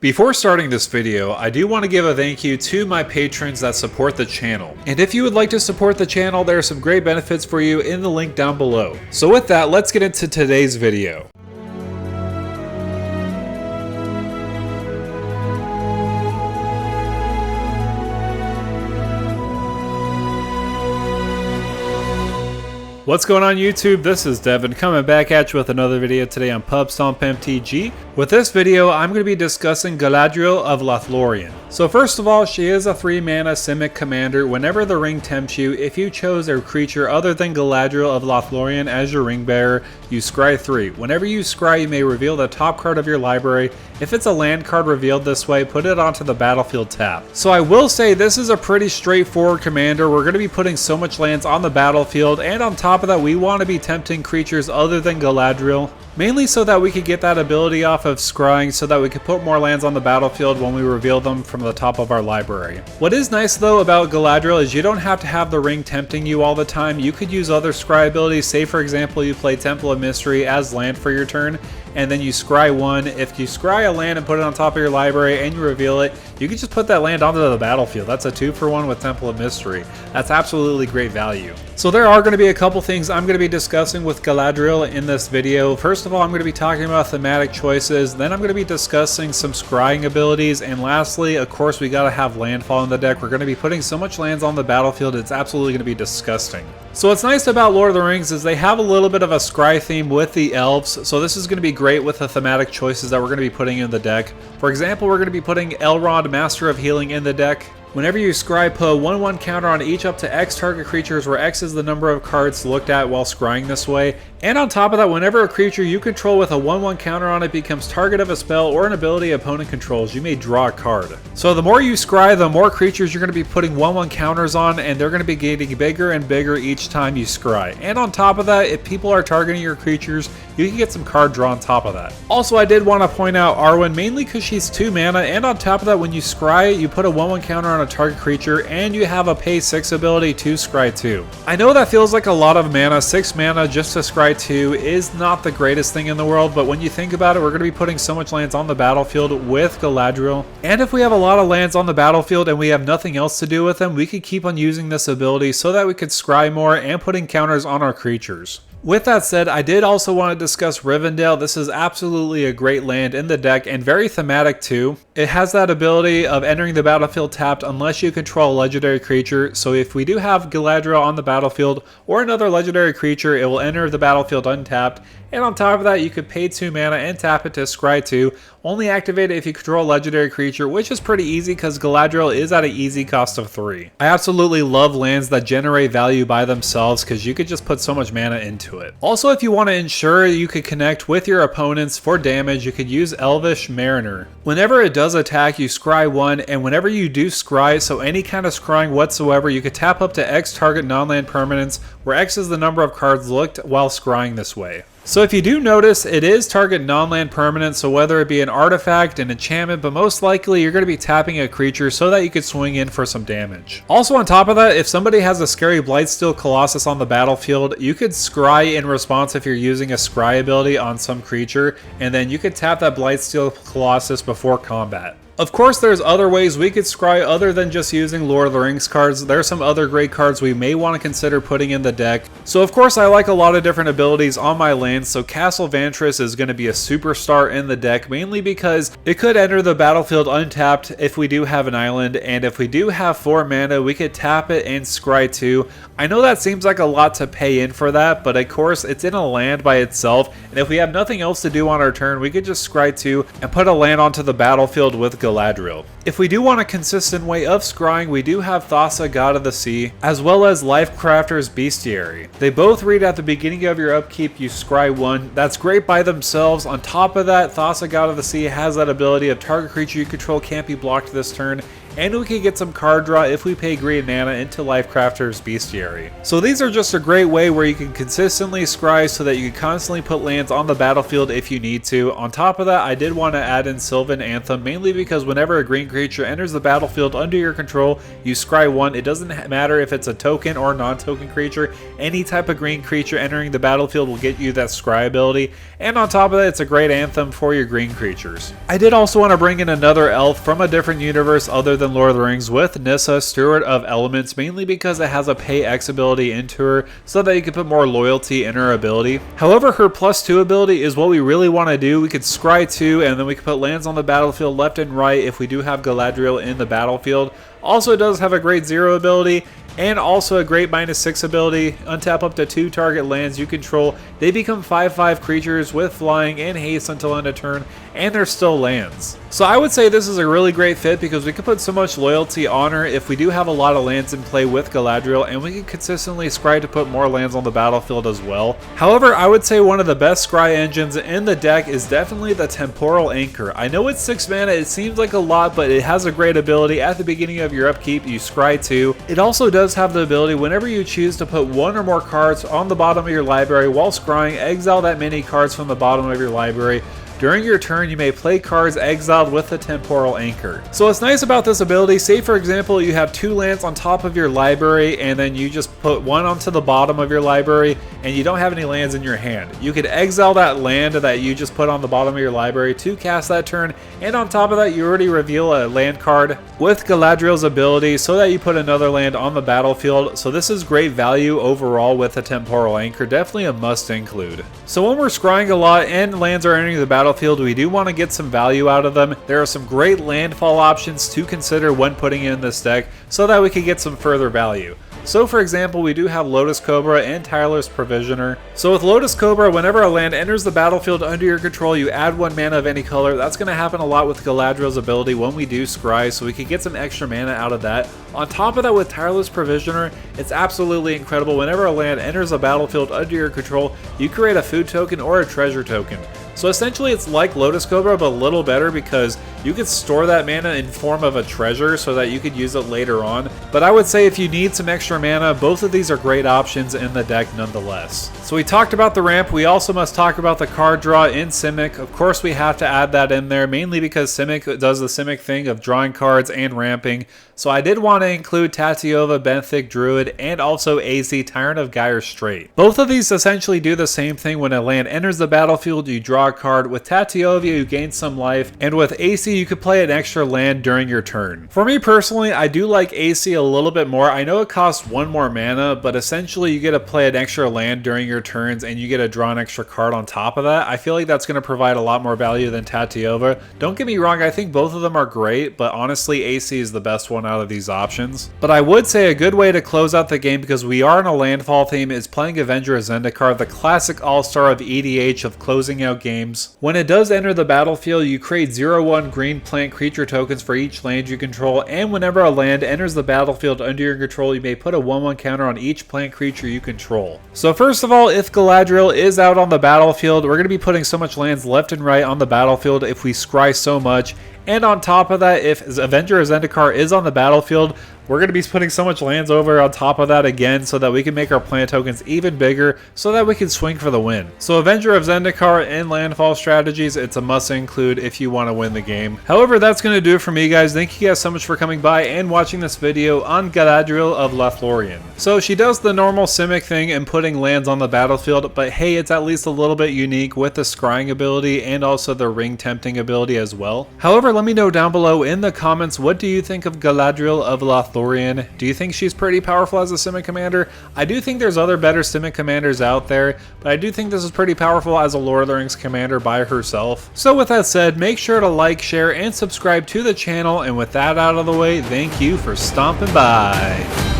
Before starting this video, I do want to give a thank you to my patrons that support the channel. And if you would like to support the channel, there are some great benefits for you in the link down below. So with that, let's get into today's video. What's going on YouTube? This is Devin coming back at you with another video today on Pub Stomp MTG. With this video, I'm going to be discussing Galadriel of Lothlorien. So first of all, she is a 3-mana Simic commander. Whenever the ring tempts you, if you chose a creature other than Galadriel of Lothlorien as your ring bearer, you scry 3. Whenever you scry, you may reveal the top card of your library. If it's a land card revealed this way, put it onto the battlefield tab. So I will say this is a pretty straightforward commander. We're going to be putting so much lands on the battlefield, and on top of that, we want to be tempting creatures other than Galadriel, mainly so that we could get that ability off of scrying so that we could put more lands on the battlefield when we reveal them from the top of our library. What is nice though about Galadriel is you don't have to have the ring tempting you all the time. You could use other scry abilities. Say for example you play Temple of Mystery as land for your turn, and then you scry 1. If you scry a land and put it on top of your library and you reveal it, you can just put that land onto the battlefield. That's a 2-for-1 with Temple of Mystery. That's absolutely great value. So there are going to be a couple things I'm going to be discussing with Galadriel in this video. First of all, I'm going to be talking about thematic choices, then I'm going to be discussing some scrying abilities, and lastly, of course, we got to have Landfall in the deck. We're going to be putting so much lands on the battlefield, it's absolutely going to be disgusting. So what's nice about Lord of the Rings is they have a little bit of a scry theme with the elves, so this is going to be great with the thematic choices that we're going to be putting in the deck. For example, we're going to be putting Elrond, Master of Healing, in the deck. Whenever you scry, put a 1/1 counter on each up to X target creatures, where X is the number of cards looked at while scrying this way. And on top of that, whenever a creature you control with a 1/1 counter on it becomes target of a spell or an ability opponent controls, you may draw a card. So the more you scry, the more creatures you're going to be putting 1/1 counters on, and they're going to be getting bigger and bigger each time you scry. And on top of that, if people are targeting your creatures, you can get some card draw on top of that. Also, I did want to point out Arwen, mainly because she's 2 mana, and on top of that, when you scry, you put a 1/1 counter on a target creature, and you have a pay 6 ability to scry 2. I know that feels like a lot of mana. 6 mana just to scry 2 is not the greatest thing in the world, but when you think about it, we're going to be putting so much lands on the battlefield with Galadriel. And if we have a lot of lands on the battlefield and we have nothing else to do with them, we could keep on using this ability so that we could scry more and putting counters on our creatures. With that said, I did also want to discuss Rivendell. This is absolutely a great land in the deck and very thematic too. It has that ability of entering the battlefield tapped unless you control a legendary creature. So if we do have Galadriel on the battlefield or another legendary creature, it will enter the battlefield untapped. And on top of that, you could pay 2 mana and tap it to scry 2. Only activate it if you control a legendary creature, which is pretty easy because Galadriel is at an easy cost of 3. I absolutely love lands that generate value by themselves because you could just put so much mana into it. Also, if you want to ensure you could connect with your opponents for damage, you could use Elvish Mariner. Whenever it does attack, you scry 1, and whenever you do scry, so any kind of scrying whatsoever, you could tap up to X target non-land permanents, where X is the number of cards looked while scrying this way. So if you do notice, it is target non-land permanent, so whether it be an artifact, an enchantment, but most likely you're going to be tapping a creature so that you could swing in for some damage. Also on top of that, if somebody has a scary Blightsteel Colossus on the battlefield, you could scry in response if you're using a scry ability on some creature, and then you could tap that Blightsteel Colossus before combat. Of course, there's other ways we could scry other than just using Lord of the Rings cards. There are some other great cards we may want to consider putting in the deck. So of course, I like a lot of different abilities on my lands, so Castle Vantress is going to be a superstar in the deck, mainly because it could enter the battlefield untapped if we do have an island, and if we do have 4 mana, we could tap it and scry 2. I know that seems like a lot to pay in for that, but of course, it's in a land by itself, and if we have nothing else to do on our turn, we could just scry 2 and put a land onto the battlefield with Galadriel. If we do want a consistent way of scrying, we do have Thassa, God of the Sea, as well as Lifecrafter's Bestiary. They both read at the beginning of your upkeep, you scry 1. That's great by themselves. On top of that, Thassa, God of the Sea has that ability of target creature you control can't be blocked this turn, and we can get some card draw if we pay green mana into Lifecrafter's Bestiary. So these are just a great way where you can consistently scry so that you can constantly put lands on the battlefield if you need to. On top of that, I did want to add in Sylvan Anthem, mainly because whenever a green creature enters the battlefield under your control, you scry 1. It doesn't matter if it's a token or non-token creature, any type of green creature entering the battlefield will get you that scry ability, and on top of that, it's a great anthem for your green creatures. I did also want to bring in another elf from a different universe other than Lord of the Rings with Nissa, Steward of Elements, mainly because it has a pay X ability into her so that you can put more loyalty in her ability. However, her +2 ability is what we really want to do. We could scry 2 and then we could put lands on the battlefield left and right if we do have Galadriel in the battlefield. Also, it does have a great 0 ability and also a great -6 ability. Untap up to 2 target lands you control. They become 5/5 creatures with flying and haste until end of turn, and they're still lands. So I would say this is a really great fit because we could put so much loyalty on her if we do have a lot of lands in play with Galadriel, and we can consistently scry to put more lands on the battlefield as well. However, I would say one of the best scry engines in the deck is definitely the Temporal Anchor. I know it's 6 mana, it seems like a lot, but it has a great ability. At the beginning of your upkeep, you scry 2. It also does have the ability whenever you choose to put 1 or more cards on the bottom of your library while scrying, exile that many cards from the bottom of your library. During your turn, you may play cards exiled with the Temporal Anchor. So what's nice about this ability, say for example you have 2 lands on top of your library and then you just put 1 onto the bottom of your library and you don't have any lands in your hand. You could exile that land that you just put on the bottom of your library to cast that turn, and on top of that you already reveal a land card with Galadriel's ability so that you put another land on the battlefield. So this is great value overall with the Temporal Anchor, definitely a must include. So when we're scrying a lot and lands are entering the battlefield, we do want to get some value out of them. There are some great landfall options to consider when putting in this deck so that we can get some further value. So for example, we do have Lotus Cobra and Tireless Provisioner. So with Lotus Cobra, whenever a land enters the battlefield under your control, you add 1 mana of any color. That's going to happen a lot with Galadriel's ability when we do scry, so we can get some extra mana out of that. On top of that, with Tireless Provisioner, it's absolutely incredible. Whenever a land enters the battlefield under your control, you create a food token or a treasure token. So essentially it's like Lotus Cobra, but a little better because you could store that mana in form of a treasure so that you could use it later on. But I would say if you need some extra mana, both of these are great options in the deck nonetheless. So we talked about the ramp, we also must talk about the card draw in Simic. Of course we have to add that in there, mainly because Simic does the Simic thing of drawing cards and ramping. So I did want to include Tatyova, Benthic Druid, and also AZ, Tyrant of Gyre Strait. Both of these essentially do the same thing. When a land enters the battlefield, you draw a card. With Tatyova, you gain some life, and with AC, you could play an extra land during your turn. For me personally, I do like AC a little bit more. I know it costs 1 more mana, but essentially you get to play an extra land during your turns, and you get to draw an extra card on top of that. I feel like that's going to provide a lot more value than Tatyova. Don't get me wrong, I think both of them are great, but honestly, AC is the best one out of these options. But I would say a good way to close out the game, because we are in a landfall theme, is playing Avenger of Zendikar, the classic all-star of EDH of closing out games. When it does enter the battlefield, you create 0/1 green plant creature tokens for each land you control, and whenever a land enters the battlefield under your control, you may put a 1/1 counter on each plant creature you control. So first of all, if Galadriel is out on the battlefield, we're going to be putting so much lands left and right on the battlefield if we scry so much. And on top of that, if Avenger of Zendikar is on the battlefield, we're going to be putting so much lands over on top of that again so that we can make our plant tokens even bigger so that we can swing for the win. So Avenger of Zendikar and landfall strategies, it's a must include if you want to win the game. However, that's going to do it for me, guys. Thank you guys so much for coming by and watching this video on Galadriel of Lothlorien. So she does the normal Simic thing and putting lands on the battlefield, but hey, it's at least a little bit unique with the scrying ability and also the ring tempting ability as well. However, let me know down below in the comments, what do you think of Galadriel of Lothlorien? Do you think she's pretty powerful as a Simic commander? I do think there's other better Simic commanders out there, but I do think this is pretty powerful as a Lord of the Rings commander by herself. So with that said, make sure to like, share, and subscribe to the channel, and with that out of the way, thank you for stomping by.